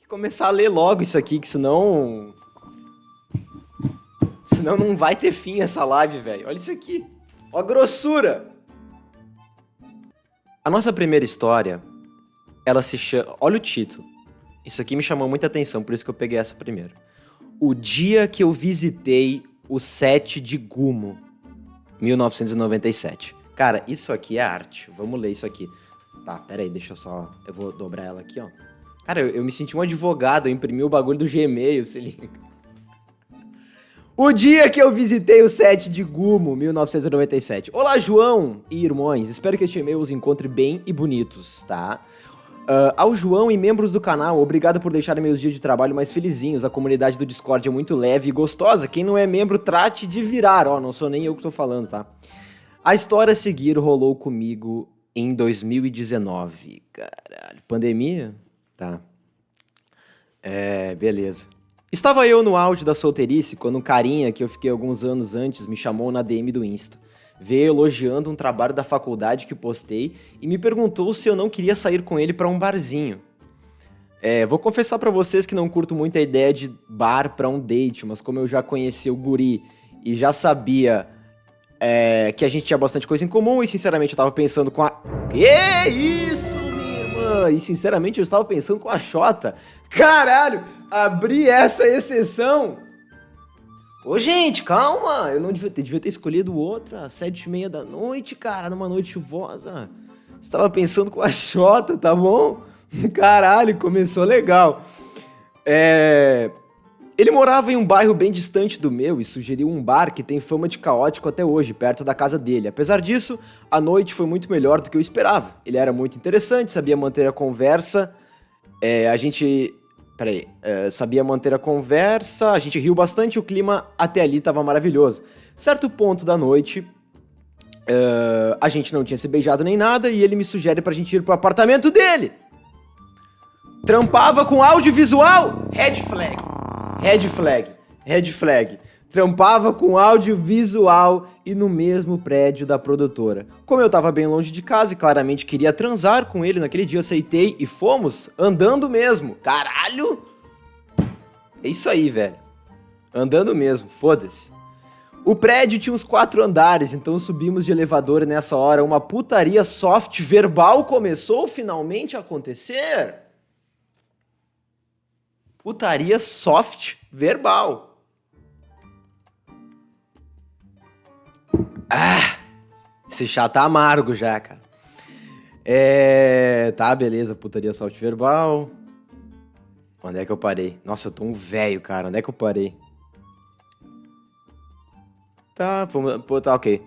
que começar a ler logo isso aqui, que senão... Senão não vai ter fim essa live, velho. Olha isso aqui. Ó a grossura. A nossa primeira história, ela se chama... Olha o título. Isso aqui me chamou muita atenção, por isso que eu peguei essa primeiro. O dia que eu visitei o set de Gumo, 1997. Cara, isso aqui é arte. Vamos ler isso aqui. Tá, peraí, deixa eu só... Eu vou dobrar ela aqui, ó. Cara, eu me senti um advogado, eu imprimi o bagulho do Gmail, se liga. O dia que eu visitei o set de Gumo, 1997. Olá, João e irmãos. Espero que este e-mail os encontre bem e bonitos, tá? Ao João e membros do canal, obrigado por deixarem meus dias de trabalho mais felizinhos. A comunidade do Discord é muito leve e gostosa. Quem não é membro, trate de virar. Ó, não sou nem eu que tô falando, tá? A história a seguir rolou comigo em 2019. Caralho, pandemia? Tá. Beleza. Estava eu no auge da solteirice quando um carinha que eu fiquei alguns anos antes me chamou na DM do Insta. Veio elogiando um trabalho da faculdade que postei e me perguntou se eu não queria sair com ele pra um barzinho. Vou confessar pra vocês que não curto muito a ideia de bar pra um date, mas como eu já conheci o guri e já sabia que a gente tinha bastante coisa em comum e sinceramente eu tava pensando com a... Que isso, minha irmã? E sinceramente eu estava pensando com a Xota. Caralho, abri essa exceção... Ô, gente, calma, eu não devia ter escolhido outra às 7h30 da noite, cara, numa noite chuvosa. Estava pensando com a Xota, tá bom? Caralho, começou legal. Ele morava em um bairro bem distante do meu e sugeriu um bar que tem fama de caótico até hoje, perto da casa dele. Apesar disso, a noite foi muito melhor do que eu esperava. Ele era muito interessante, sabia manter a conversa, sabia manter a conversa, a gente riu bastante e o clima até ali tava maravilhoso. Certo ponto da noite, a gente não tinha se beijado nem nada e ele me sugere pra gente ir pro apartamento dele. Trampava com audiovisual? Red flag. Red flag. Red flag. Trampava com audiovisual e no mesmo prédio da produtora. Como eu tava bem longe de casa e claramente queria transar com ele naquele dia, aceitei e fomos andando mesmo. Caralho! É isso aí, velho. Andando mesmo, foda-se. O prédio tinha uns 4 andares, então subimos de elevador e nessa hora uma putaria soft verbal começou finalmente a acontecer. Putaria soft verbal. Esse chá tá amargo já, cara. Tá, beleza, putaria soft verbal. Onde é que eu parei? Nossa, eu tô um velho, cara. Onde é que eu parei? Tá, ok.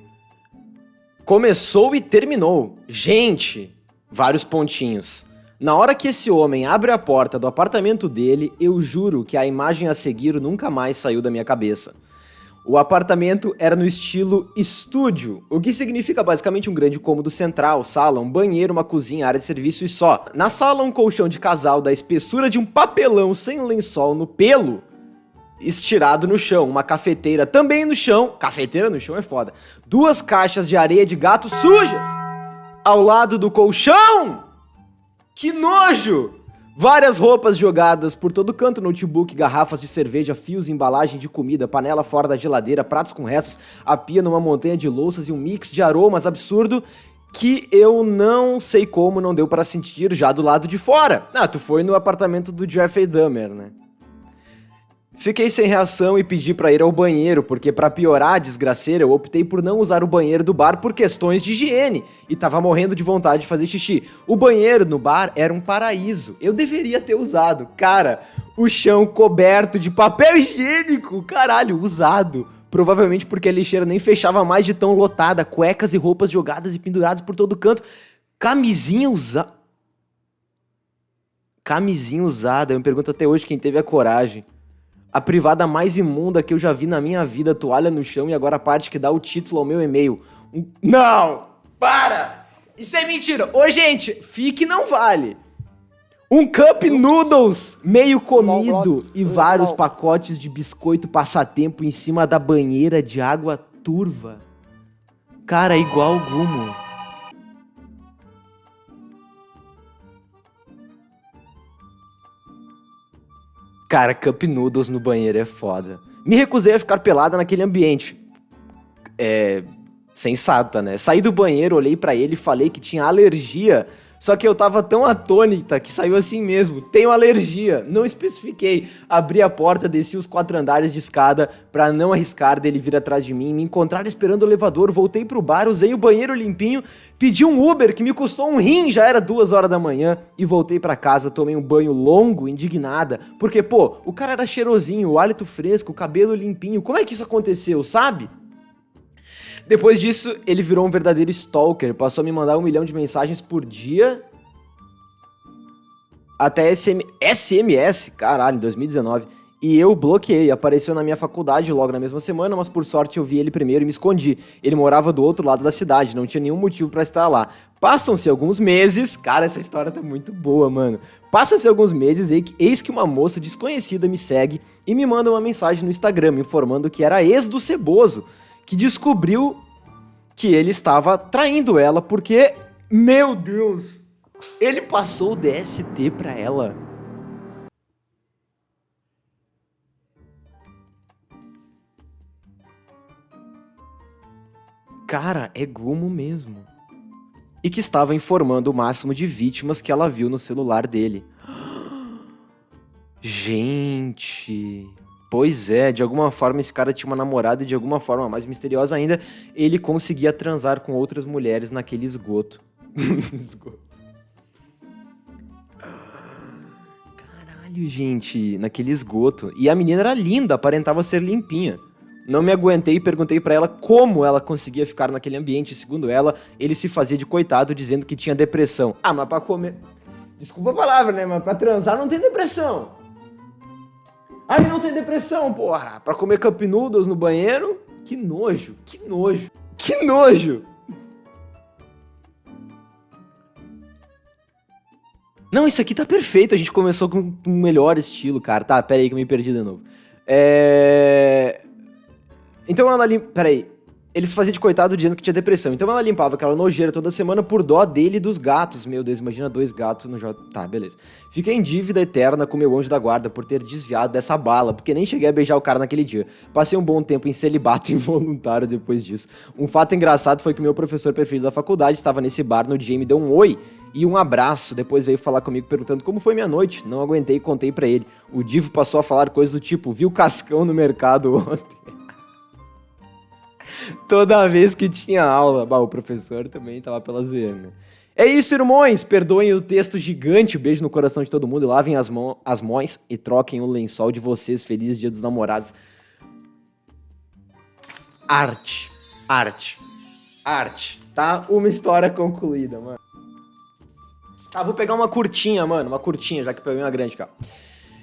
Começou e terminou. Gente, vários pontinhos. Na hora que esse homem abre a porta do apartamento dele, eu juro que a imagem a seguir nunca mais saiu da minha cabeça. O apartamento era no estilo estúdio, o que significa basicamente um grande cômodo central, sala, um banheiro, uma cozinha, área de serviço e só. Na sala, um colchão de casal da espessura de um papelão sem lençol no pelo, estirado no chão, uma cafeteira também no chão, cafeteira no chão é foda, 2 caixas de areia de gato sujas ao lado do colchão. Que nojo! Várias roupas jogadas por todo canto, notebook, garrafas de cerveja, fios, embalagem de comida, panela fora da geladeira, pratos com restos, a pia numa montanha de louças e um mix de aromas absurdo que eu não sei como não deu para sentir já do lado de fora. Tu foi no apartamento do Jeffrey Dahmer, né? Fiquei sem reação e pedi pra ir ao banheiro, porque pra piorar a desgraceira, eu optei por não usar o banheiro do bar por questões de higiene, e tava morrendo de vontade de fazer xixi. O banheiro no bar era um paraíso, eu deveria ter usado. Cara, o chão coberto de papel higiênico, caralho, usado. Provavelmente porque a lixeira nem fechava mais de tão lotada, cuecas e roupas jogadas e penduradas por todo canto. Camisinha usada, eu me pergunto até hoje quem teve a coragem. A privada mais imunda que eu já vi na minha vida, toalha no chão e agora a parte que dá o título ao meu e-mail. Não! Para! Isso é mentira! Ô, gente, fique não vale. Um cup noodles meio comido e vários pacotes de biscoito passatempo em cima da banheira de água turva. Cara, igual o Gumo. Cara, Cup Noodles no banheiro é foda. Me recusei a ficar pelada naquele ambiente. Sensata, né? Saí do banheiro, olhei pra ele e falei que tinha alergia. Só que eu tava tão atônita que saiu assim mesmo. Tenho alergia. Não especifiquei. Abri a porta, desci os 4 andares de escada pra não arriscar dele vir atrás de mim. Me encontrar esperando o elevador. Voltei pro bar, usei o banheiro limpinho. Pedi um Uber que me custou um rim. Já era 2 horas da manhã. E voltei pra casa, tomei um banho longo, indignada. Porque, pô, o cara era cheirosinho, o hálito fresco, o cabelo limpinho. Como é que isso aconteceu, sabe? Depois disso, ele virou um verdadeiro stalker, passou a me mandar 1 milhão de mensagens por dia, até SMS, caralho, em 2019, e eu bloqueei, apareceu na minha faculdade logo na mesma semana, mas por sorte eu vi ele primeiro e me escondi. Ele morava do outro lado da cidade, não tinha nenhum motivo pra estar lá. Passam-se alguns meses, cara, essa história tá muito boa, mano. Passam-se alguns meses, eis que uma moça desconhecida me segue e me manda uma mensagem no Instagram, me informando que era ex do Ceboso, que descobriu que ele estava traindo ela porque, meu Deus, ele passou o DST pra ela. Cara, é gumo mesmo. E que estava informando o máximo de vítimas que ela viu no celular dele. Gente... Pois é, de alguma forma esse cara tinha uma namorada e de alguma forma mais misteriosa ainda, ele conseguia transar com outras mulheres naquele esgoto. Caralho, gente, naquele esgoto. E a menina era linda, aparentava ser limpinha. Não me aguentei e perguntei pra ela como ela conseguia ficar naquele ambiente. Segundo ela, ele se fazia de coitado dizendo que tinha depressão. Ah, mas pra comer... Desculpa a palavra, né? Mas pra transar não tem depressão. Ah, ele não tem depressão, porra. Pra comer Cup Noodles no banheiro? Que nojo, que nojo, que nojo. Não, isso aqui tá perfeito. A gente começou com um melhor estilo, cara. Tá, pera aí que eu me perdi de novo. Então ela limpa... Pera aí. Ele se fazia de coitado dizendo que tinha depressão. Então ela limpava aquela nojeira toda semana por dó dele e dos gatos. Meu Deus, imagina 2 gatos no J... Tá, beleza. Fiquei em dívida eterna com meu anjo da guarda por ter desviado dessa bala, porque nem cheguei a beijar o cara naquele dia. Passei um bom tempo em celibato involuntário depois disso. Um fato engraçado foi que meu professor preferido da faculdade estava nesse bar no dia e me deu um oi e um abraço. Depois veio falar comigo perguntando como foi minha noite. Não aguentei e contei pra ele. O divo passou a falar coisas do tipo, vi o Cascão no mercado ontem. Toda vez que tinha aula. Bah, o professor também tava pela zoeira, né? É isso, irmãos. Perdoem o texto gigante. Beijo no coração de todo mundo. E lavem as mãos e troquem o lençol de vocês. Feliz Dia dos Namorados. Arte. Arte. Arte. Tá? Uma história concluída, mano. Tá, vou pegar uma curtinha, mano. Uma curtinha, já que peguei uma grande, cara.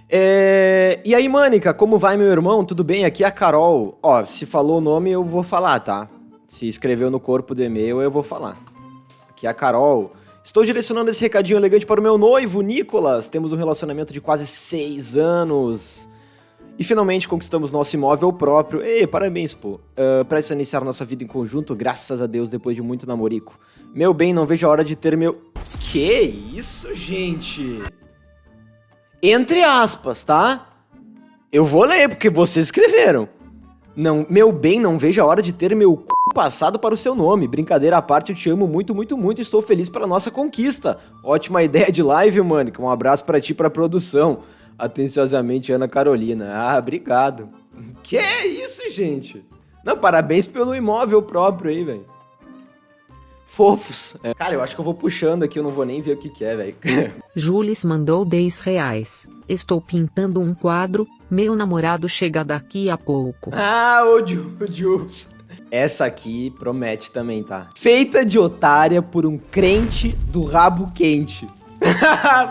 E aí, Mânica, como vai, meu irmão? Tudo bem? Aqui é a Carol. Ó, se falou o nome, eu vou falar, tá? Se escreveu no corpo do e-mail, eu vou falar. Aqui é a Carol. Estou direcionando esse recadinho elegante para o meu noivo, Nicolas. Temos um relacionamento de quase 6 anos. E finalmente conquistamos nosso imóvel próprio. Ei, parabéns, pô. Prestes a iniciar nossa vida em conjunto, graças a Deus, depois de muito namorico. Meu bem, não vejo a hora de ter meu... Que isso, gente? Entre aspas, tá? Eu vou ler, porque vocês escreveram. Não, meu bem, não vejo a hora de ter meu c... passado para o seu nome. Brincadeira à parte, eu te amo muito, muito, muito. Estou feliz pela nossa conquista. Ótima ideia de live, Mônica. Um abraço pra ti e pra produção. Atenciosamente, Ana Carolina. Ah, obrigado. Que isso, gente? Não, parabéns pelo imóvel próprio aí, velho. Fofos. Cara, eu acho que eu vou puxando aqui, eu não vou nem ver o que é, velho. Jules mandou R$10. Estou pintando um quadro, meu namorado chega daqui a pouco. Ah, o Jules. Essa aqui promete também, tá? Feita de otária por um crente do rabo quente.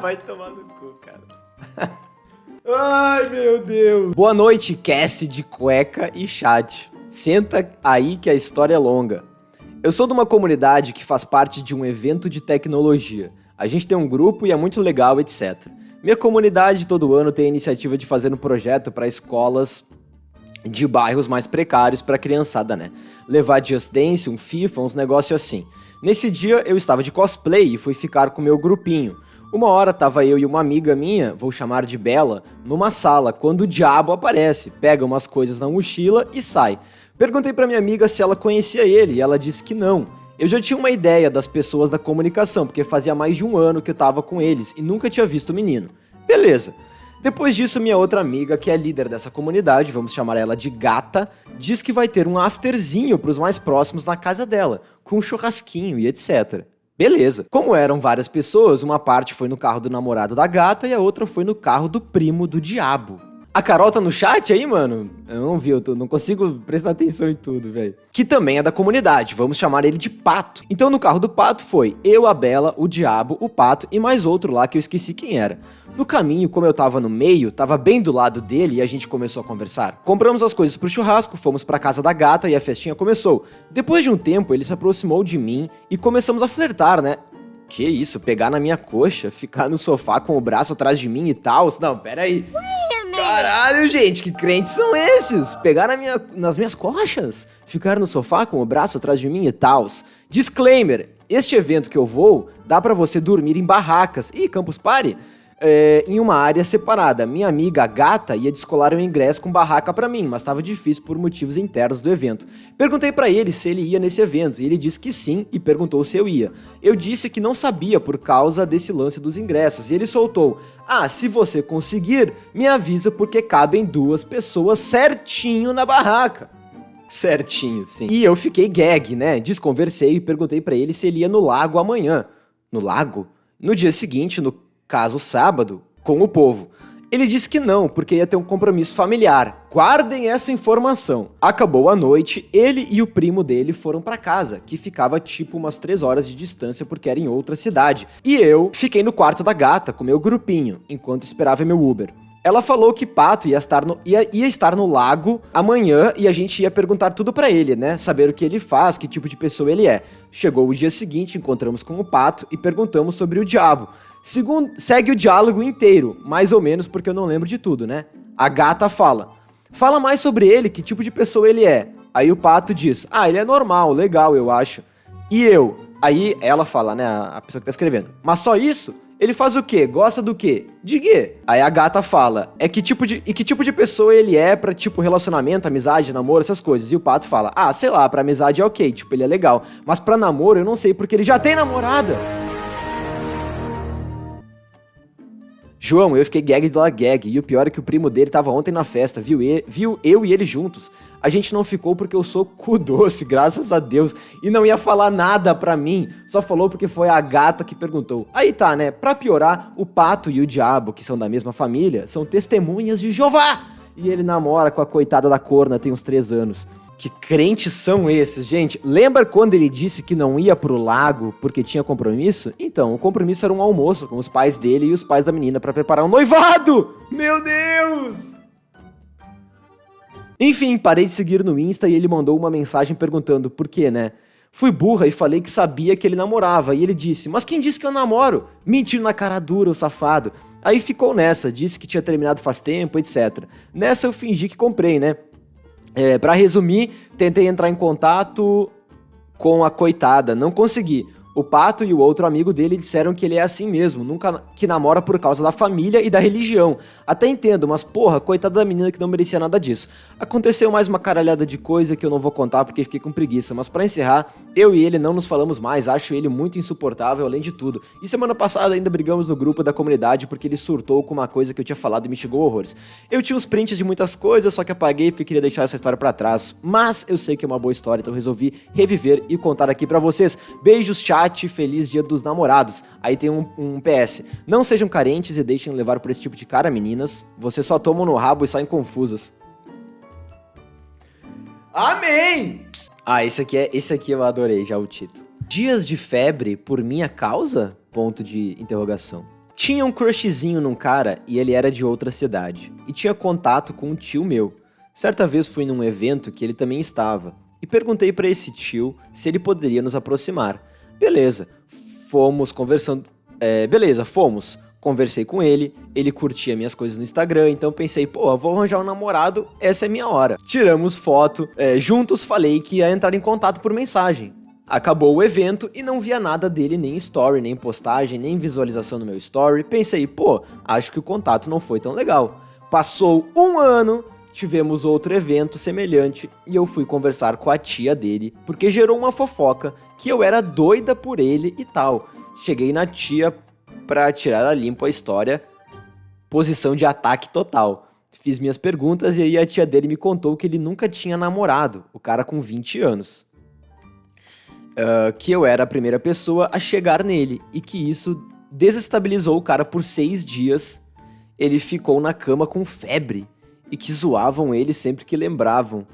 Vai tomar no cu, cara. Ai, meu Deus. Boa noite, Cassie de cueca e chat. Senta aí que a história é longa. Eu sou de uma comunidade que faz parte de um evento de tecnologia. A gente tem um grupo e é muito legal, etc. Minha comunidade todo ano tem a iniciativa de fazer um projeto para escolas de bairros mais precários para criançada, né? Levar Just Dance, um FIFA, uns negócios assim. Nesse dia eu estava de cosplay e fui ficar com meu grupinho. Uma hora tava eu e uma amiga minha, vou chamar de Bela, numa sala, quando o diabo aparece, pega umas coisas na mochila e sai. Perguntei pra minha amiga se ela conhecia ele e ela disse que não. Eu já tinha uma ideia das pessoas da comunicação, porque fazia mais de um ano que eu tava com eles e nunca tinha visto o menino. Beleza. Depois disso, minha outra amiga, que é líder dessa comunidade, vamos chamar ela de Gata, diz que vai ter um afterzinho pros mais próximos na casa dela, com um churrasquinho e etc. Beleza. Como eram várias pessoas, uma parte foi no carro do namorado da Gata e a outra foi no carro do primo do diabo. A Carol tá no chat aí, mano? Eu não vi, não consigo prestar atenção em tudo, velho. Que também é da comunidade, vamos chamar ele de Pato. Então no carro do Pato foi eu, a Bela, o Diabo, o Pato e mais outro lá que eu esqueci quem era. No caminho, como eu tava no meio, tava bem do lado dele e a gente começou a conversar. Compramos as coisas pro churrasco, fomos pra casa da Gata e a festinha começou. Depois de um tempo, ele se aproximou de mim e começamos a flertar, né? Que isso, pegar na minha coxa, ficar no sofá com o braço atrás de mim e tal? Não, pera aí. Caralho, gente, que crentes são esses? Pegar nas minhas coxas? Ficar no sofá com o braço atrás de mim e tals? Disclaimer, este evento que eu vou, dá pra você dormir em barracas. Ih, Campus Party? Em uma área separada. Minha amiga, a Gata, ia descolar o ingresso com barraca pra mim, mas estava difícil por motivos internos do evento. Perguntei pra ele se ele ia nesse evento, e ele disse que sim, e perguntou se eu ia. Eu disse que não sabia por causa desse lance dos ingressos, e ele soltou: ah, se você conseguir, me avisa porque cabem 2 pessoas certinho na barraca. Certinho, sim. E eu fiquei gag, né? Desconversei e perguntei pra ele se ele ia no lago amanhã. No lago? No dia seguinte, no caso sábado, com o povo. Ele disse que não, porque ia ter um compromisso familiar. Guardem essa informação. Acabou a noite, ele e o primo dele foram pra casa, que ficava tipo umas 3 horas de distância porque era em outra cidade. E eu fiquei no quarto da Gata com meu grupinho, enquanto esperava meu Uber. Ela falou que Pato ia estar no lago amanhã e a gente ia perguntar tudo pra ele, né? Saber o que ele faz, que tipo de pessoa ele é. Chegou o dia seguinte, encontramos com o Pato e perguntamos sobre o diabo. Segue o diálogo inteiro, mais ou menos, porque eu não lembro de tudo, né? A Gata fala mais sobre ele, que tipo de pessoa ele é. Aí o Pato diz, ah, ele é normal, legal, eu acho. E eu? Aí ela fala, né, a pessoa que tá escrevendo, mas só isso? Ele faz o quê? Gosta do quê? De quê? Aí a Gata fala, que tipo de pessoa ele é pra, tipo, relacionamento, amizade, namoro, essas coisas. E o Pato fala, ah, sei lá, pra amizade é ok, tipo, ele é legal. Mas pra namoro eu não sei, porque ele já tem namorada. João, eu fiquei gag da gag, e o pior é que o primo dele tava ontem na festa, viu eu e ele juntos. A gente não ficou porque eu sou cu doce, graças a Deus, e não ia falar nada pra mim, só falou porque foi a Gata que perguntou. Aí tá, né, pra piorar, o Pato e o Diabo, que são da mesma família, são testemunhas de Jeová, e ele namora com a coitada da corna tem uns 3 anos. Que crentes são esses, gente? Lembra quando ele disse que não ia pro lago porque tinha compromisso? Então, o compromisso era um almoço com os pais dele e os pais da menina pra preparar um noivado! Meu Deus! Enfim, parei de seguir no Insta e ele mandou uma mensagem perguntando por quê, né? Fui burra e falei que sabia que ele namorava, e ele disse, mas quem disse que eu namoro? Mentiu na cara dura, o safado. Aí ficou nessa, disse que tinha terminado faz tempo, etc. Nessa eu fingi que comprei, né? Pra resumir, tentei entrar em contato com a coitada, não consegui. O Pato e o outro amigo dele disseram que ele é assim mesmo, nunca que namora por causa da família e da religião. Até entendo, mas porra, coitada da menina que não merecia nada disso. Aconteceu mais uma caralhada de coisa que eu não vou contar porque fiquei com preguiça, mas pra encerrar, eu e ele não nos falamos mais, acho ele muito insuportável além de tudo. E semana passada ainda brigamos no grupo da comunidade porque ele surtou com uma coisa que eu tinha falado e me xingou horrores. Eu tinha uns prints de muitas coisas, só que apaguei porque queria deixar essa história pra trás. Mas eu sei que é uma boa história, então resolvi reviver e contar aqui pra vocês. Beijos, chat. Feliz Dia dos Namorados. Aí tem um PS. Não sejam carentes e deixem levar por esse tipo de cara, meninas. Vocês só tomam no rabo e saem confusas. Amém! Ah, esse aqui eu adorei já o título. Dias de febre por minha causa? Ponto de interrogação. Tinha um crushzinho num cara e ele era de outra cidade. E tinha contato com um tio meu. Certa vez fui num evento que ele também estava. E perguntei pra esse tio se ele poderia nos aproximar. Beleza, fomos. Conversei com ele curtia minhas coisas no Instagram, então pensei, pô, vou arranjar um namorado, essa é minha hora. Tiramos foto, juntos falei que ia entrar em contato por mensagem. Acabou o evento e não via nada dele, nem story, nem postagem, nem visualização no meu story. Pensei, pô, acho que o contato não foi tão legal. Passou um ano, tivemos outro evento semelhante e eu fui conversar com a tia dele, porque gerou uma fofoca que eu era doida por ele e tal. Cheguei na tia pra tirar a limpo a história, posição de ataque total. Fiz minhas perguntas e aí a tia dele me contou que ele nunca tinha namorado, o cara com 20 anos. Que eu era a primeira pessoa a chegar nele e que isso desestabilizou o cara por 6 dias. Ele ficou na cama com febre e que zoavam ele sempre que lembravam.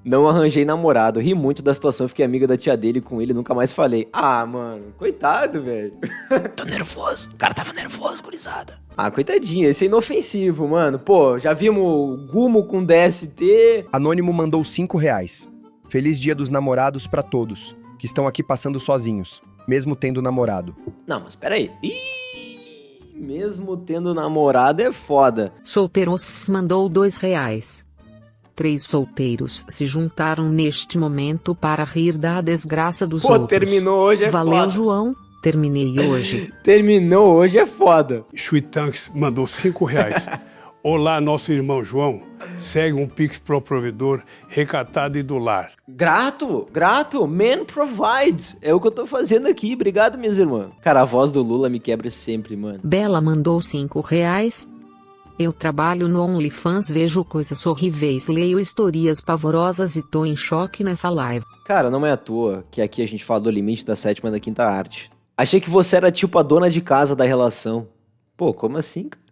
Não arranjei namorado, ri muito da situação, fiquei amiga da tia dele, com ele nunca mais falei. Ah, mano, coitado, velho. Tô nervoso, o cara tava nervoso, gurizada. Ah, coitadinho, esse é inofensivo, mano. Pô, já vimos Gumo com DST. Anônimo mandou R$5. Feliz Dia dos Namorados pra todos, que estão aqui passando sozinhos, mesmo tendo namorado. Não, mas peraí. Ih, mesmo tendo namorado é foda. Solteiros mandou R$2. 3 solteiros se juntaram neste momento para rir da desgraça dos Pô, outros. terminou hoje é Valeu, foda. João. Terminei hoje. Terminou hoje é foda. Chuitanks mandou R$5. Olá, nosso irmão João. Segue um Pix pro provedor, recatado e do lar. Grato. Man provides. É o que eu tô fazendo aqui. Obrigado, minhas irmãs. Cara, a voz do Lula me quebra sempre, mano. Bela mandou R$5. Eu trabalho no OnlyFans, vejo coisas horríveis, leio historias pavorosas e tô em choque nessa live. Cara, não é à toa que aqui a gente fala do limite da 7ª e da 5ª arte. Achei que você era tipo a dona de casa da relação. Pô, como assim, cara?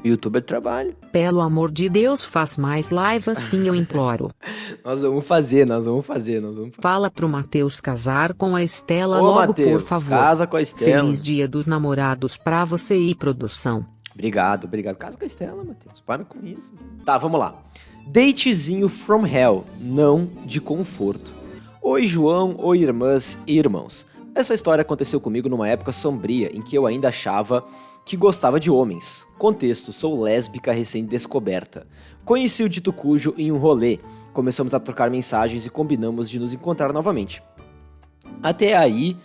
YouTube é trabalho. Pelo amor de Deus, faz mais live assim, eu imploro. Nós vamos fazer. Fala pro Matheus casar com a Estela Ô, logo, Matheus, por favor. casa com a Estela. Feliz Dia dos Namorados pra você e produção. Obrigado. Casa com a Estela, Matheus. Para com isso. Tá, vamos lá. Datezinho from hell, não de conforto. Oi, João, oi, irmãs e irmãos. Essa história aconteceu comigo numa época sombria em que eu ainda achava que gostava de homens. Contexto, sou lésbica recém-descoberta. Conheci o dito cujo em um rolê. Começamos a trocar mensagens e combinamos de nos encontrar novamente. Até aí,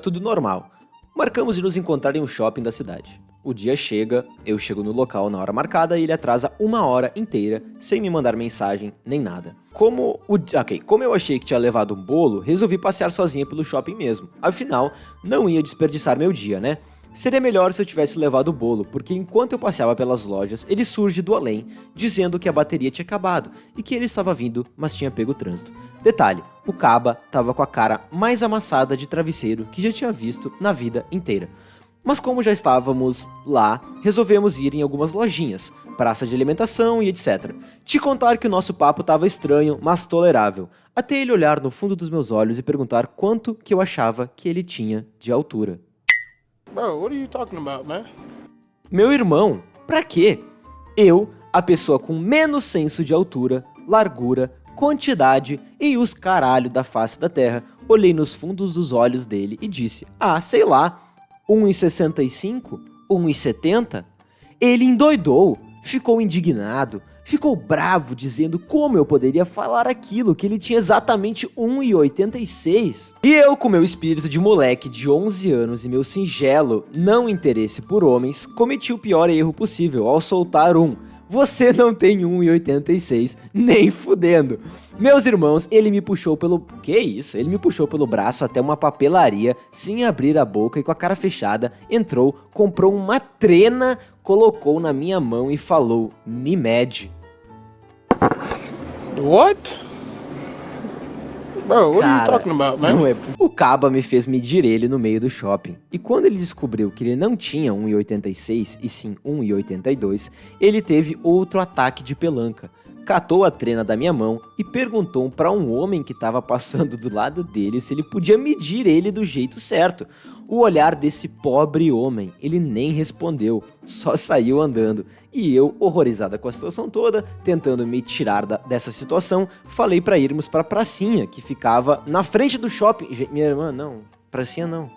tudo normal. Marcamos de nos encontrar em um shopping da cidade. O dia chega, eu chego no local na hora marcada e ele atrasa 1 hora inteira, sem me mandar mensagem nem nada. Como eu achei que tinha levado um bolo, resolvi passear sozinha pelo shopping mesmo. Afinal, não ia desperdiçar meu dia, né? Seria melhor se eu tivesse levado o bolo, porque enquanto eu passeava pelas lojas, ele surge do além, dizendo que a bateria tinha acabado e que ele estava vindo, mas tinha pego o trânsito. Detalhe, o caba tava com a cara mais amassada de travesseiro que já tinha visto na vida inteira. Mas como já estávamos lá, resolvemos ir em algumas lojinhas, praça de alimentação e etc. Te contar que o nosso papo tava estranho, mas tolerável, até ele olhar no fundo dos meus olhos e perguntar quanto que eu achava que ele tinha de altura. Bro, what are you talking about, man? Meu irmão, pra quê? Eu, a pessoa com menos senso de altura, largura, quantidade e os caralho da face da terra, olhei nos fundos dos olhos dele e disse, sei lá, 1,65? 1,70? Ele endoidou, ficou indignado, ficou bravo dizendo como eu poderia falar aquilo, que ele tinha exatamente 1,86. E eu, com meu espírito de moleque de 11 anos e meu singelo não interesse por homens, cometi o pior erro possível ao soltar você não tem 1,86, nem fudendo. Meus irmãos, ele me puxou pelo... Que isso? Ele me puxou pelo braço até uma papelaria, sem abrir a boca e com a cara fechada, entrou, comprou uma trena, colocou na minha mão e falou, me mede. What? Bro, what are you talking about, man? Não é possível. O caba me fez medir ele no meio do shopping. E quando ele descobriu que ele não tinha 1,86 e sim 1,82, ele teve outro ataque de pelanca. Catou a trena da minha mão e perguntou para um homem que estava passando do lado dele se ele podia medir ele do jeito certo. O olhar desse pobre homem, ele nem respondeu, só saiu andando. E eu, horrorizada com a situação toda, tentando me tirar dessa situação, falei para irmos para a pracinha, que ficava na frente do shopping. Minha irmã, não, pracinha não.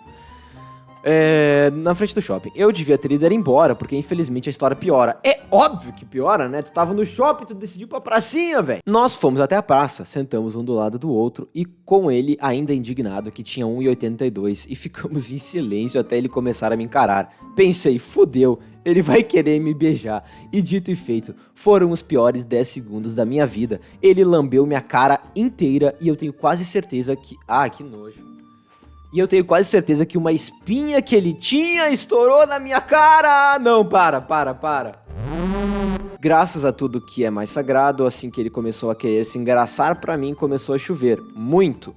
Na frente do shopping. Eu devia ter ido embora, porque infelizmente a história piora. É óbvio que piora, né? Tu tava no shopping, tu decidiu pra pracinha, velho. Nós fomos até a praça, sentamos um do lado do outro e com ele ainda indignado que tinha 1,82 e ficamos em silêncio até ele começar a me encarar. Pensei, fudeu, ele vai querer me beijar. E dito e feito, foram os piores 10 segundos da minha vida. Ele lambeu minha cara inteira e eu tenho quase certeza que... Ah, que nojo. E eu tenho quase certeza que uma espinha que ele tinha estourou na minha cara. Ah, não, para. Graças a tudo que é mais sagrado, assim que ele começou a querer se engraçar pra mim, começou a chover. Muito.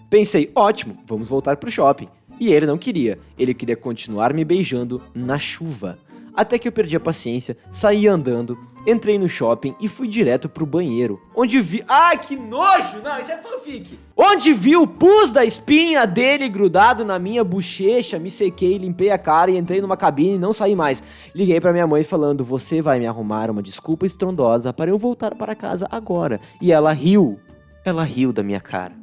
Pensei, ótimo, vamos voltar pro shopping. E ele não queria. Ele queria continuar me beijando na chuva. Até que eu perdi a paciência, saí andando, entrei no shopping e fui direto pro banheiro, onde vi... Ai, que nojo! Não, isso é fanfic! Onde vi o pus da espinha dele grudado na minha bochecha, me sequei, limpei a cara e entrei numa cabine e não saí mais. Liguei pra minha mãe falando, você vai me arrumar uma desculpa estrondosa para eu voltar para casa agora. E ela riu da minha cara.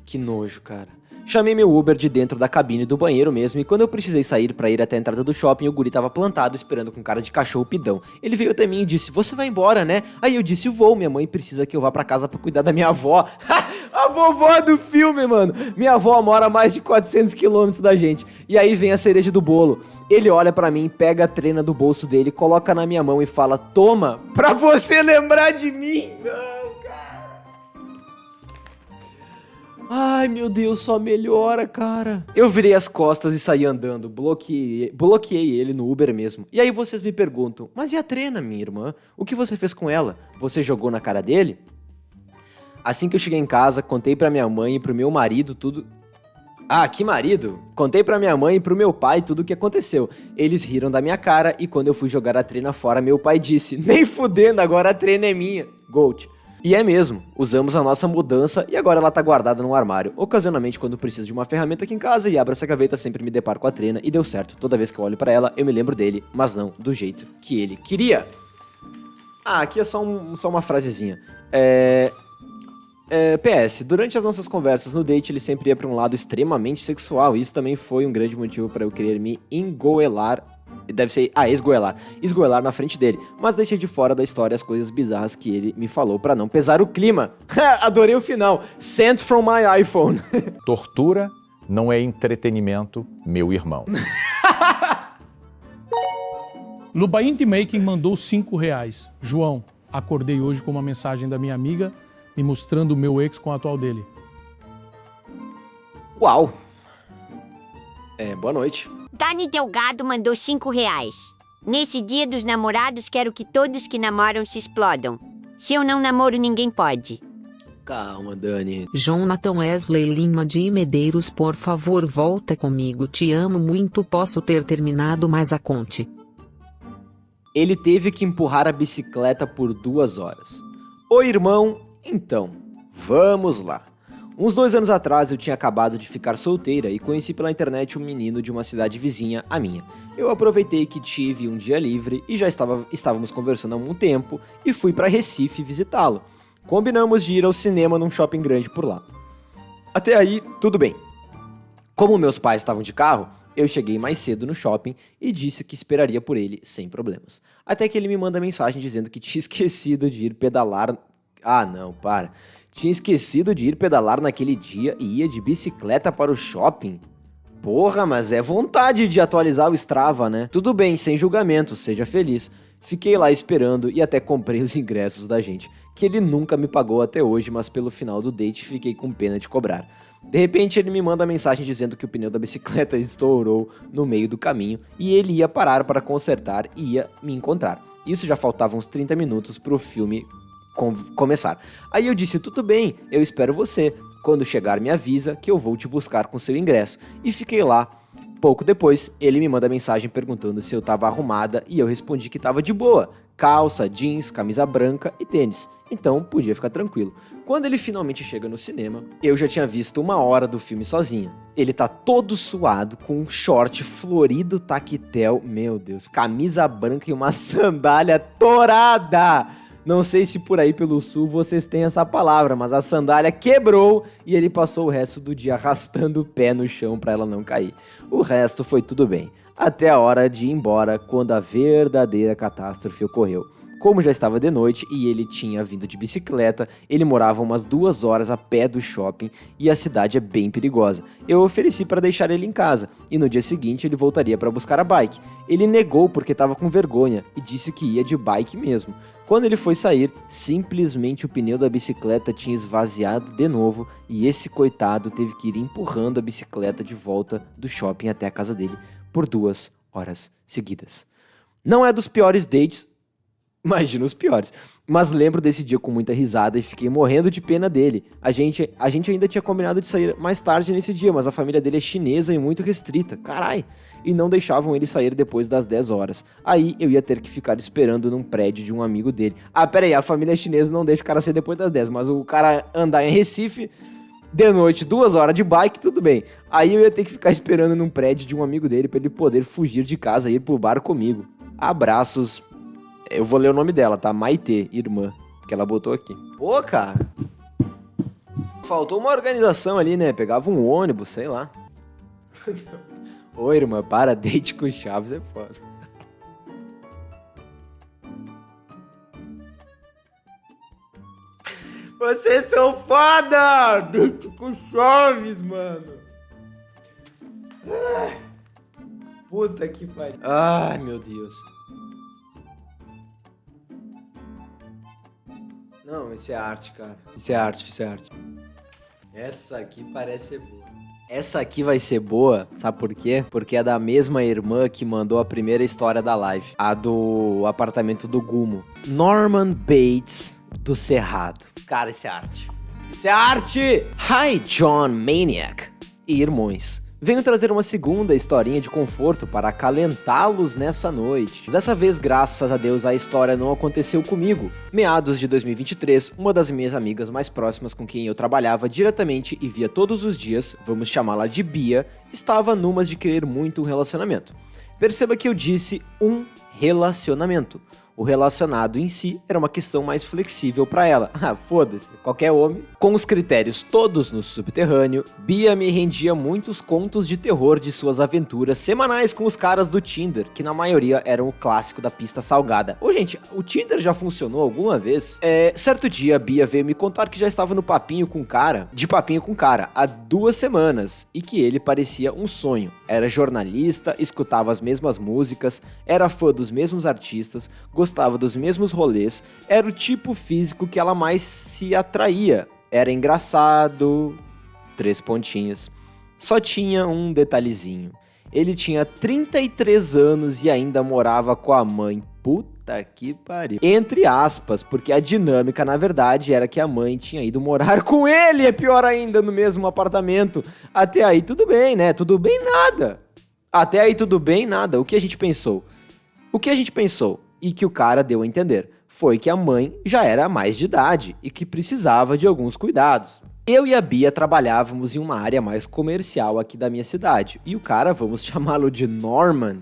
Que nojo, cara. Chamei meu Uber de dentro da cabine do banheiro mesmo e quando eu precisei sair pra ir até a entrada do shopping, o guri tava plantado esperando com cara de cachorro pidão. Ele veio até mim e disse, você vai embora, né? Aí eu disse, vou, minha mãe precisa que eu vá pra casa pra cuidar da minha avó. A vovó do filme, mano. Minha avó mora a mais de 400 quilômetros da gente. E aí vem a cereja do bolo. Ele olha pra mim, pega a trena do bolso dele, coloca na minha mão e fala, toma, pra você lembrar de mim. Não. Ai, meu Deus, só melhora, cara. Eu virei as costas e saí andando, bloqueei ele no Uber mesmo. E aí vocês me perguntam, mas e a Trena, minha irmã? O que você fez com ela? Você jogou na cara dele? Assim que eu cheguei em casa, contei pra minha mãe e pro meu marido tudo... Ah, que marido? Contei pra minha mãe e pro meu pai tudo o que aconteceu. Eles riram da minha cara e quando eu fui jogar a Trena fora, meu pai disse, nem fudendo, agora a Trena é minha. Gold. E é mesmo, usamos a nossa mudança e agora ela tá guardada no armário. Ocasionalmente, quando preciso de uma ferramenta aqui em casa e abro essa gaveta, sempre me deparo com a Trena e deu certo. Toda vez que eu olho pra ela, eu me lembro dele, mas não do jeito que ele queria. Ah, aqui é só uma frasezinha. PS, durante as nossas conversas no date, ele sempre ia pra um lado extremamente sexual. Isso também foi um grande motivo pra eu querer me engoelar. Deve ser, esgoelar na frente dele, mas deixei de fora da história as coisas bizarras que ele me falou pra não pesar o clima. Adorei o final, sent from my iPhone. Tortura não é entretenimento, meu irmão. Luba Intimaking mandou R$5. João, acordei hoje com uma mensagem da minha amiga me mostrando o meu ex com o atual dele. Uau. Boa noite. Dani Delgado mandou R$5. Nesse dia dos namorados, quero que todos que namoram se explodam. Se eu não namoro, ninguém pode. Calma, Dani. Jonathan Wesley Lima de Medeiros, por favor, volta comigo. Te amo muito. Posso ter terminado, mas a conte. Ele teve que empurrar a bicicleta por 2 horas. Oi, irmão. Então, vamos lá. Uns 2 anos atrás eu tinha acabado de ficar solteira e conheci pela internet um menino de uma cidade vizinha à minha. Eu aproveitei que tive um dia livre e já estávamos conversando há um tempo e fui para Recife visitá-lo. Combinamos de ir ao cinema num shopping grande por lá. Até aí, tudo bem. Como meus pais estavam de carro, eu cheguei mais cedo no shopping e disse que esperaria por ele sem problemas. Até que ele me manda mensagem dizendo que tinha esquecido de ir pedalar... Ah, não, para... Tinha esquecido de ir pedalar naquele dia e ia de bicicleta para o shopping? Porra, mas é vontade de atualizar o Strava, né? Tudo bem, sem julgamento, seja feliz. Fiquei lá esperando e até comprei os ingressos da gente, que ele nunca me pagou até hoje, mas pelo final do date fiquei com pena de cobrar. De repente ele me manda mensagem dizendo que o pneu da bicicleta estourou no meio do caminho e ele ia parar para consertar e ia me encontrar. Isso já faltavam uns 30 minutos pro filme começar. Aí eu disse, tudo bem, eu espero você. Quando chegar me avisa que eu vou te buscar com seu ingresso. E fiquei lá. Pouco depois, ele me manda mensagem perguntando se eu tava arrumada e eu respondi que tava de boa. Calça, jeans, camisa branca e tênis. Então podia ficar tranquilo. Quando ele finalmente chega no cinema, eu já tinha visto 1 hora do filme sozinha. Ele tá todo suado, com um short florido taquetel, meu Deus, camisa branca e uma sandália torada. Não sei se por aí pelo sul vocês têm essa palavra, mas a sandália quebrou e ele passou o resto do dia arrastando o pé no chão para ela não cair. O resto foi tudo bem, até a hora de ir embora, quando a verdadeira catástrofe ocorreu. Como já estava de noite e ele tinha vindo de bicicleta, ele morava umas 2 horas a pé do shopping e a cidade é bem perigosa. Eu ofereci para deixar ele em casa e no dia seguinte ele voltaria para buscar a bike. Ele negou porque estava com vergonha e disse que ia de bike mesmo. Quando ele foi sair, simplesmente o pneu da bicicleta tinha esvaziado de novo e esse coitado teve que ir empurrando a bicicleta de volta do shopping até a casa dele por 2 horas seguidas. Não é dos piores dates. Imagina os piores. Mas lembro desse dia com muita risada e fiquei morrendo de pena dele. A gente ainda tinha combinado de sair mais tarde nesse dia, mas a família dele é chinesa e muito restrita. Carai! E não deixavam ele sair depois das 10 horas. Aí eu ia ter que ficar esperando num prédio de um amigo dele. Ah, pera aí, a família chinesa não deixa o cara sair depois das 10, mas o cara andar em Recife de noite, 2 horas de bike, tudo bem. Aí eu ia ter que ficar esperando num prédio de um amigo dele pra ele poder fugir de casa e ir pro bar comigo. Abraços. Eu vou ler o nome dela, tá? Maitê, irmã, que ela botou aqui. Pô, cara. Faltou uma organização ali, né? Pegava um ônibus, sei lá. Ô, irmã, para, date com Chaves é foda. Vocês são foda! Date com Chaves, mano. Ai, puta que pariu. Ai, meu Deus. Não, isso é arte, cara. Isso é arte. Essa aqui parece ser boa. Essa aqui vai ser boa, sabe por quê? Porque é da mesma irmã que mandou a primeira história da live. A do apartamento do Gumo. Norman Bates do Cerrado. Cara, isso é arte. Isso é arte! Hi, John Maniac e irmãos. Venho trazer uma segunda historinha de conforto para acalentá-los nessa noite. Dessa vez, graças a Deus, a história não aconteceu comigo. Meados de 2023, uma das minhas amigas mais próximas com quem eu trabalhava diretamente e via todos os dias, vamos chamá-la de Bia, estava numas de querer muito um relacionamento. Perceba que eu disse um relacionamento. O relacionado em si era uma questão mais flexível pra ela. Ah, foda-se, qualquer homem. Com os critérios todos no subterrâneo, Bia me rendia muitos contos de terror de suas aventuras semanais com os caras do Tinder, que na maioria eram o clássico da pista salgada. Ô gente, o Tinder já funcionou alguma vez? Certo dia, Bia veio me contar que já estava no papinho com cara, há 2 semanas, e que ele parecia um sonho. Era jornalista, escutava as mesmas músicas, era fã dos mesmos artistas, gostava dos mesmos rolês, era o tipo físico que ela mais se atraía. Era engraçado, 3 pontinhos. Só tinha um detalhezinho. Ele tinha 33 anos e ainda morava com a mãe. Puta que pariu. Entre aspas, porque a dinâmica, na verdade, era que a mãe tinha ido morar com ele. É pior ainda, no mesmo apartamento. Até aí tudo bem, né? Tudo bem nada. Até aí tudo bem nada. O que a gente pensou? E que o cara deu a entender foi que a mãe já era mais de idade e que precisava de alguns cuidados. Eu e a Bia trabalhávamos em uma área mais comercial aqui da minha cidade e o cara, vamos chamá-lo de Norman,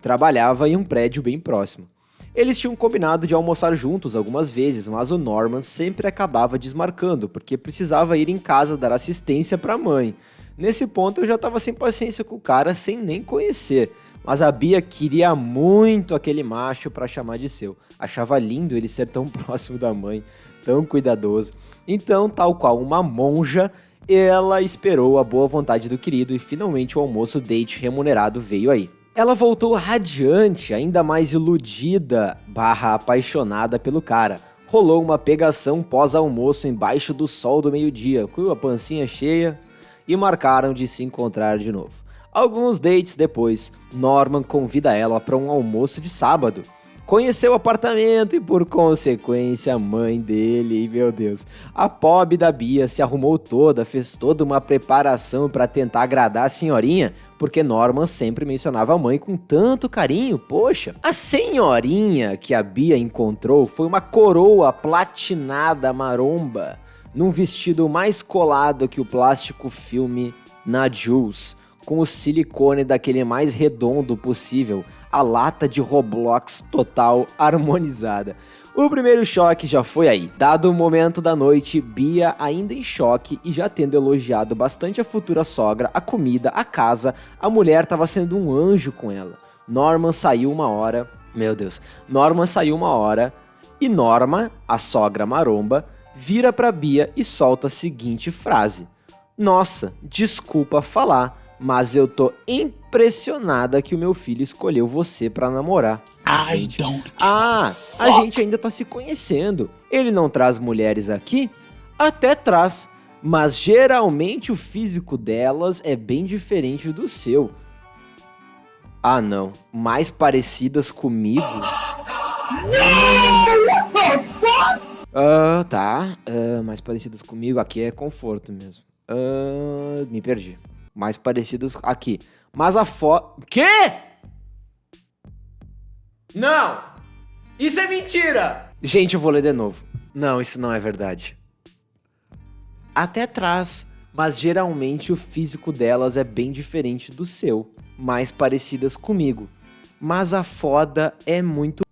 trabalhava em um prédio bem próximo. Eles tinham combinado de almoçar juntos algumas vezes, mas o Norman sempre acabava desmarcando porque precisava ir em casa dar assistência para a mãe. Nesse ponto eu já estava sem paciência com o cara sem nem conhecer. Mas a Bia queria muito aquele macho pra chamar de seu. Achava lindo ele ser tão próximo da mãe, tão cuidadoso. Então, tal qual uma monja, ela esperou a boa vontade do querido e finalmente o almoço date remunerado veio aí. Ela voltou radiante, ainda mais iludida / apaixonada pelo cara. Rolou uma pegação pós-almoço embaixo do sol do meio-dia, com a pancinha cheia, e marcaram de se encontrar de novo. Alguns dates depois, Norman convida ela para um almoço de sábado. Conheceu o apartamento e, por consequência, a mãe dele. E, meu Deus, a pobre da Bia se arrumou toda, fez toda uma preparação para tentar agradar a senhorinha, porque Norman sempre mencionava a mãe com tanto carinho, poxa. A senhorinha que a Bia encontrou foi uma coroa platinada maromba, num vestido mais colado que o plástico filme na Jules, com o silicone daquele mais redondo possível, a lata de Roblox total harmonizada. O primeiro choque já foi aí. Dado o momento da noite, Bia ainda em choque e já tendo elogiado bastante a futura sogra, a comida, a casa, a mulher tava sendo um anjo com ela. Norman saiu uma hora e Norma, a sogra maromba, vira pra Bia e solta a seguinte frase: "Nossa, desculpa falar, mas eu tô impressionada que o meu filho escolheu você pra namorar." A gente ainda tá se conhecendo. Ele não traz mulheres aqui? Até traz, mas geralmente o físico delas é bem diferente do seu. Ah, não. Mais parecidas comigo? Tá. Mais parecidas comigo. Aqui é conforto mesmo. Me perdi. Mais parecidas... Aqui. Mas a foto... Quê? Não! Isso é mentira! Gente, eu vou ler de novo. Não, isso não é verdade. Até traz, mas geralmente o físico delas é bem diferente do seu. Mais parecidas comigo. Mas a foda é muito...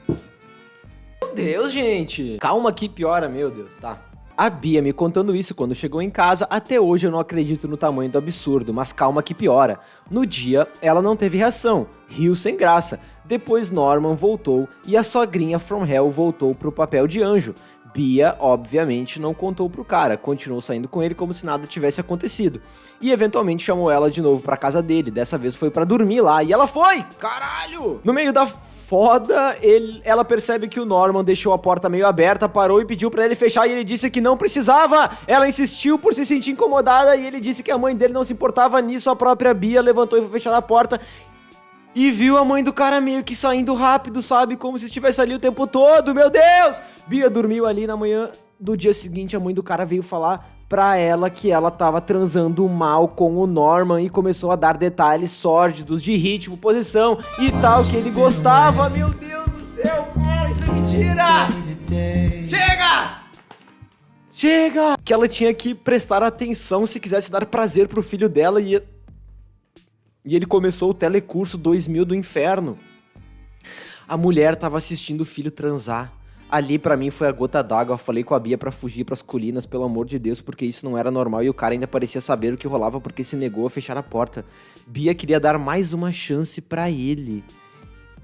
Meu Deus, gente! Calma que piora, meu Deus, tá? A Bia me contando isso quando chegou em casa, até hoje eu não acredito no tamanho do absurdo, mas calma que piora. No dia, ela não teve reação, riu sem graça. Depois Norman voltou e a sogrinha From Hell voltou pro papel de anjo. Bia, obviamente, não contou pro cara, continuou saindo com ele como se nada tivesse acontecido. E eventualmente chamou ela de novo pra casa dele, dessa vez foi pra dormir lá, e ela foi! Caralho! No meio da foda, ela percebe que o Norman deixou a porta meio aberta, parou e pediu pra ele fechar, e ele disse que não precisava. Ela insistiu por se sentir incomodada, e ele disse que a mãe dele não se importava nisso. A própria Bia levantou e foi fechar a porta, e viu a mãe do cara meio que saindo rápido, sabe? Como se estivesse ali o tempo todo, meu Deus! Bia dormiu ali. Na manhã do dia seguinte, a mãe do cara veio falar pra ela que ela tava transando mal com o Norman e começou a dar detalhes sórdidos de ritmo, posição e tal que ele gostava. Meu Deus do céu, cara, isso é mentira! Chega! Que ela tinha que prestar atenção se quisesse dar prazer pro filho dela e ele começou o telecurso 2000 do inferno. A mulher tava assistindo o filho transar. Ali pra mim foi a gota d'água. Eu falei com a Bia pra fugir pras colinas, pelo amor de Deus, porque isso não era normal e o cara ainda parecia saber o que rolava porque se negou a fechar a porta. Bia queria dar mais uma chance pra ele.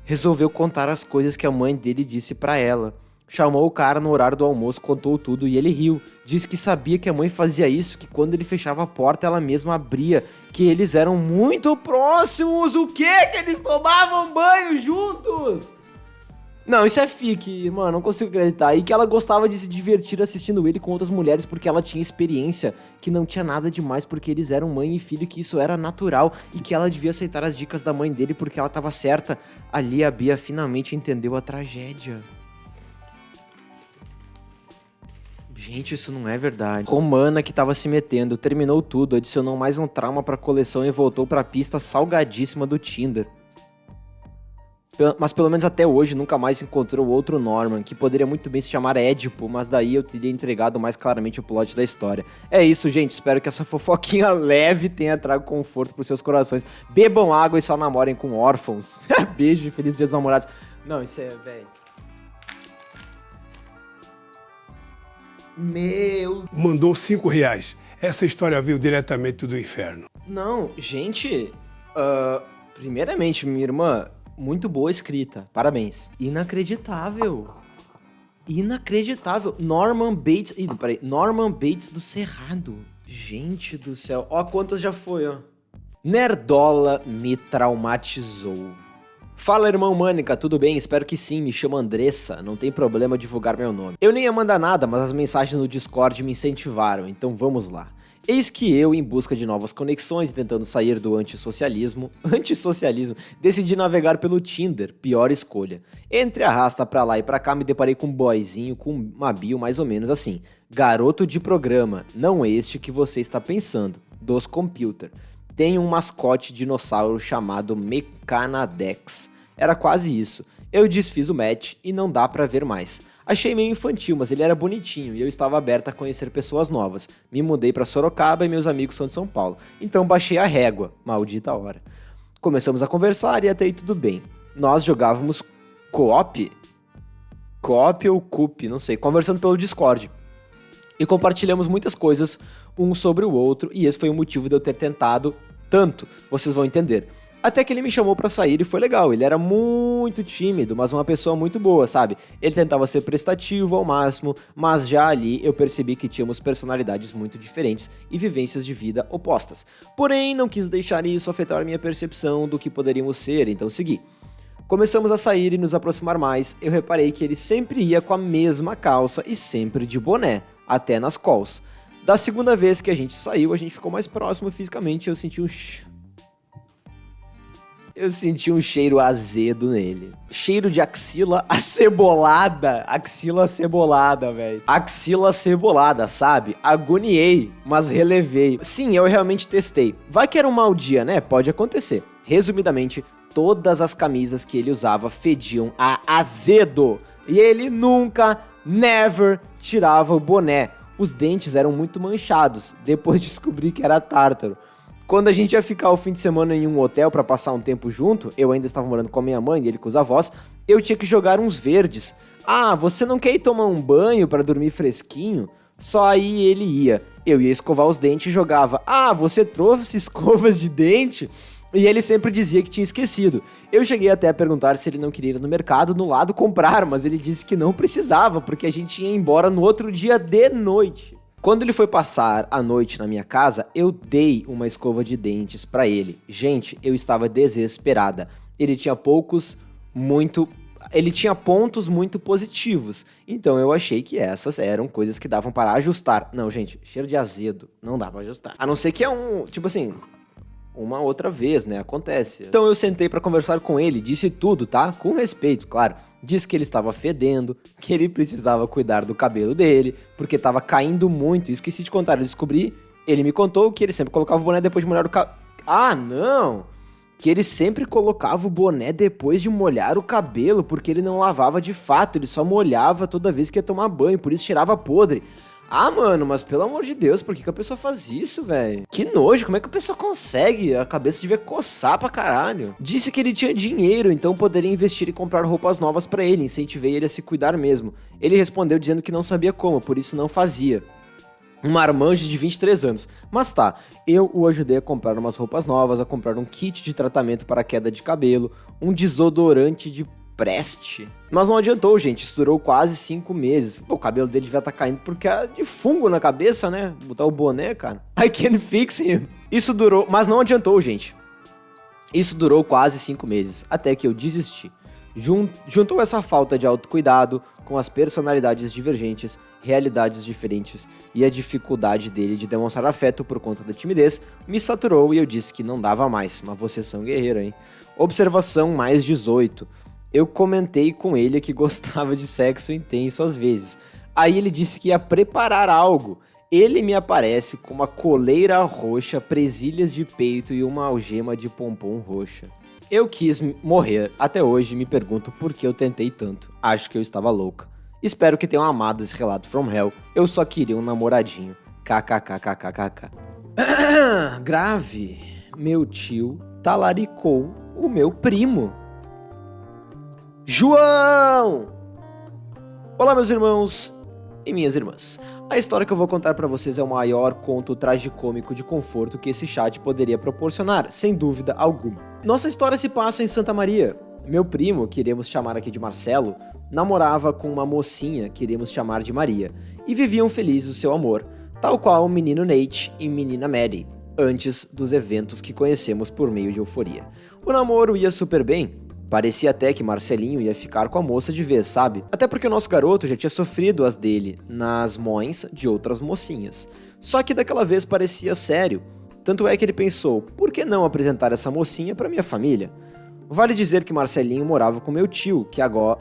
Resolveu contar as coisas que a mãe dele disse pra ela. Chamou o cara no horário do almoço, contou tudo e ele riu. Disse que sabia que a mãe fazia isso, que quando ele fechava a porta ela mesma abria, que eles eram muito próximos. O quê? Que eles tomavam banho juntos? Não, isso é fique, mano, não consigo acreditar. E que ela gostava de se divertir assistindo ele com outras mulheres porque ela tinha experiência, que não tinha nada demais porque eles eram mãe e filho, que isso era natural e que ela devia aceitar as dicas da mãe dele porque ela tava certa. Ali a Bia finalmente entendeu a tragédia. Gente, isso não é verdade. Romana, que tava se metendo, terminou tudo, adicionou mais um trauma pra coleção e voltou pra pista salgadíssima do Tinder. Mas pelo menos até hoje nunca mais encontrou outro Norman, que poderia muito bem se chamar Édipo, mas daí eu teria entregado mais claramente o plot da história. É isso, gente, espero que essa fofoquinha leve tenha trago conforto pros seus corações. Bebam água e só namorem com órfãos. Beijo e feliz dia dos namorados. Não, isso é, velho... Meu... Mandou R$5. Essa história veio diretamente do inferno. Não, gente... primeiramente, minha irmã, muito boa escrita. Parabéns. Inacreditável. Inacreditável. Norman Bates... Ih, peraí. Norman Bates do Cerrado. Gente do céu. Ó quantas já foi, ó. Nerdola me traumatizou. Fala, irmão Mânica, tudo bem? Espero que sim, me chamo Andressa, não tem problema divulgar meu nome. Eu nem ia mandar nada, mas as mensagens no Discord me incentivaram, então vamos lá. Eis que eu, em busca de novas conexões e tentando sair do antissocialismo, decidi navegar pelo Tinder, pior escolha. Entre arrasta pra lá e pra cá, me deparei com um boyzinho com uma bio mais ou menos assim. Garoto de programa, não este que você está pensando, dos computer. Tem um mascote dinossauro chamado Mechanadex. Era quase isso. Eu desfiz o match e não dá pra ver mais. Achei meio infantil, mas ele era bonitinho e eu estava aberta a conhecer pessoas novas. Me mudei pra Sorocaba e meus amigos são de São Paulo. Então baixei a régua. Maldita hora. Começamos a conversar e até aí tudo bem. Nós jogávamos Co-op ou Coop, não sei, conversando pelo Discord. E compartilhamos muitas coisas um sobre o outro, e esse foi o motivo de eu ter tentado tanto, vocês vão entender. Até que ele me chamou pra sair e foi legal, ele era muito tímido, mas uma pessoa muito boa, sabe? Ele tentava ser prestativo ao máximo, mas já ali eu percebi que tínhamos personalidades muito diferentes e vivências de vida opostas. Porém, não quis deixar isso afetar a minha percepção do que poderíamos ser, então segui. Começamos a sair e nos aproximar mais, eu reparei que ele sempre ia com a mesma calça e sempre de boné, até nas calls. Da segunda vez que a gente saiu, a gente ficou mais próximo fisicamente e eu senti um cheiro azedo nele. Cheiro de axila acebolada. Axila acebolada, velho. Axila acebolada, sabe? Agoniei, mas relevei. Sim, eu realmente testei. Vai que era um mau dia, né? Pode acontecer. Resumidamente, todas as camisas que ele usava fediam a azedo. E ele nunca, never, tirava o boné. Os dentes eram muito manchados. Depois descobri que era tártaro. Quando a gente ia ficar o fim de semana em um hotel pra passar um tempo junto, eu ainda estava morando com a minha mãe e ele com os avós, eu tinha que jogar uns verdes. Ah, você não quer ir tomar um banho pra dormir fresquinho? Só aí ele ia. Eu ia escovar os dentes e jogava. Ah, você trouxe escovas de dente? E ele sempre dizia que tinha esquecido. Eu cheguei até a perguntar se ele não queria ir no mercado no lado comprar, mas ele disse que não precisava, porque a gente ia embora no outro dia de noite. Quando ele foi passar a noite na minha casa, eu dei uma escova de dentes pra ele. Gente, eu estava desesperada. Ele tinha pontos muito positivos. Então eu achei que essas eram coisas que davam para ajustar. Não, gente, cheiro de azedo, não dá pra ajustar. A não ser que é uma outra vez, né? Acontece. Então eu sentei pra conversar com ele, disse tudo, tá? Com respeito, claro. Disse que ele estava fedendo, que ele precisava cuidar do cabelo dele, porque estava caindo muito. Esqueci de contar, eu descobri, ele me contou que ele sempre colocava o boné depois de molhar o cabelo. Ah, não! Que ele sempre colocava o boné depois de molhar o cabelo, porque ele não lavava de fato, ele só molhava toda vez que ia tomar banho, por isso cheirava podre. Ah, mano, mas pelo amor de Deus, por que a pessoa faz isso, velho? Que nojo, como é que a pessoa consegue? A cabeça devia coçar pra caralho. Disse que ele tinha dinheiro, então poderia investir e comprar roupas novas pra ele, incentivei ele a se cuidar mesmo. Ele respondeu dizendo que não sabia como, por isso não fazia. Um marmanjo de 23 anos. Mas tá, eu o ajudei a comprar umas roupas novas, a comprar um kit de tratamento para queda de cabelo, um desodorante de preste. Mas não adiantou, gente, isso durou quase 5 meses. O cabelo dele devia estar caindo porque é de fungo na cabeça, né? Botar o boné, cara. I can fix him. Isso durou, mas não adiantou, gente. Isso durou quase 5 meses, até que eu desisti. Juntou essa falta de autocuidado com as personalidades divergentes, realidades diferentes e a dificuldade dele de demonstrar afeto por conta da timidez, me saturou e eu disse que não dava mais. Mas vocês são guerreiros, hein? Observação mais 18. Eu comentei com ele que gostava de sexo intenso às vezes. Aí ele disse que ia preparar algo. Ele me aparece com uma coleira roxa, presilhas de peito e uma algema de pompom roxa. Eu quis morrer. Até hoje me pergunto por que eu tentei tanto. Acho que eu estava louca. Espero que tenham amado esse relato from hell. Eu só queria um namoradinho. KKKKKK. Grave. Meu tio talaricou o meu primo. João! Olá, meus irmãos e minhas irmãs. A história que eu vou contar pra vocês é o maior conto tragicômico de conforto que esse chat poderia proporcionar, sem dúvida alguma. Nossa história se passa em Santa Maria. Meu primo, que iremos chamar aqui de Marcelo, namorava com uma mocinha, que iremos chamar de Maria, e viviam felizes o seu amor, tal qual o menino Nate e menina Maddie, antes dos eventos que conhecemos por meio de euforia. O namoro ia super bem. Parecia até que Marcelinho ia ficar com a moça de vez, sabe? Até porque o nosso garoto já tinha sofrido as dele nas mães de outras mocinhas. Só que daquela vez parecia sério. Tanto é que ele pensou, por que não apresentar essa mocinha pra minha família? Vale dizer que Marcelinho morava com meu tio,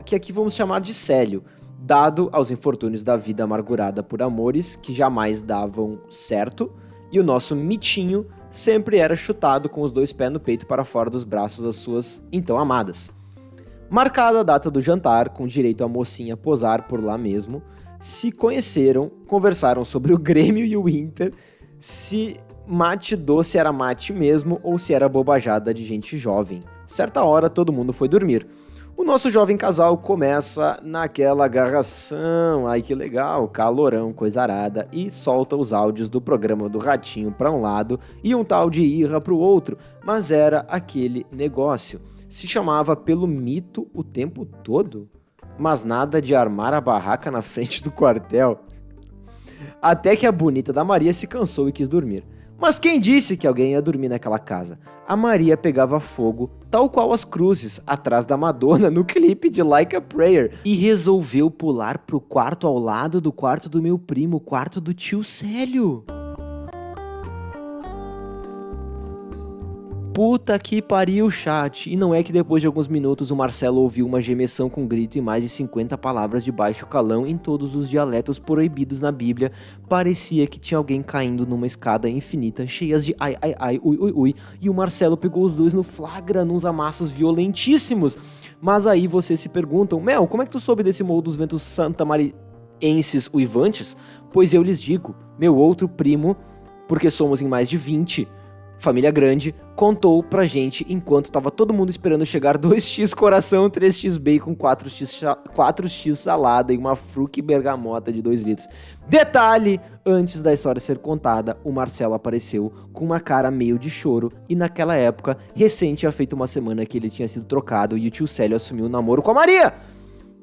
que aqui vamos chamar de Célio, dado aos infortúnios da vida amargurada por amores que jamais davam certo, e o nosso mitinho sempre era chutado com os 2 pés no peito para fora dos braços das suas então amadas. Marcada a data do jantar, com direito a mocinha posar por lá mesmo, se conheceram, conversaram sobre o Grêmio e o Inter, se mate doce era mate mesmo ou se era bobajada de gente jovem. Certa hora todo mundo foi dormir. O nosso jovem casal começa naquela agarração, ai que legal, calorão, coisa arada, e solta os áudios do programa do Ratinho para um lado e um tal de Irra para o outro, mas era aquele negócio. Se chamava pelo mito o tempo todo, mas nada de armar a barraca na frente do quartel. Até que a bonita da Maria se cansou e quis dormir. Mas quem disse que alguém ia dormir naquela casa? A Maria pegava fogo, tal qual as cruzes, atrás da Madonna no clipe de Like a Prayer, e resolveu pular pro quarto ao lado do quarto do meu primo, o quarto do tio Célio. Puta que pariu, chat. E não é que depois de alguns minutos o Marcelo ouviu uma gemessão com grito e mais de 50 palavras de baixo calão em todos os dialetos proibidos na Bíblia. Parecia que tinha alguém caindo numa escada infinita, cheias de ai, ai, ai, ui, ui, ui. E o Marcelo pegou os dois no flagra, nos amassos violentíssimos. Mas aí vocês se perguntam, Mel, como é que tu soube desse morro dos ventos santamarienses uivantes? Pois eu lhes digo, meu outro primo, porque somos em mais de 20... família grande, contou pra gente enquanto tava todo mundo esperando chegar 2x coração, 3x bacon, 4x salada e uma fruque bergamota de 2 litros. Detalhe, antes da história ser contada, o Marcelo apareceu com uma cara meio de choro e naquela época, recente, tinha feito uma semana que ele tinha sido trocado e o tio Célio assumiu o namoro com a Maria.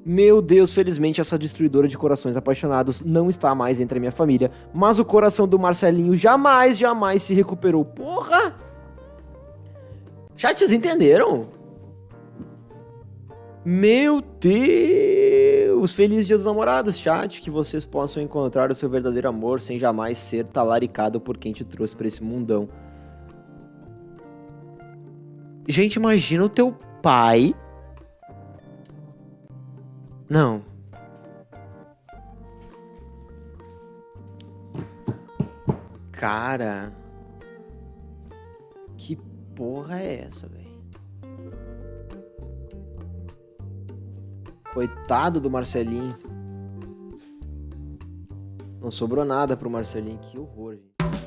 Meu Deus, felizmente essa destruidora de corações apaixonados não está mais entre a minha família, mas o coração do Marcelinho jamais se recuperou. Porra! Chat, vocês entenderam? Meu Deus! Feliz Dia dos Namorados, chat, que vocês possam encontrar o seu verdadeiro amor sem jamais ser talaricado por quem te trouxe pra esse mundão. Gente, imagina o teu pai... Não. Cara. Que porra é essa, velho? Coitado do Marcelinho. Não sobrou nada pro Marcelinho. Que horror, gente.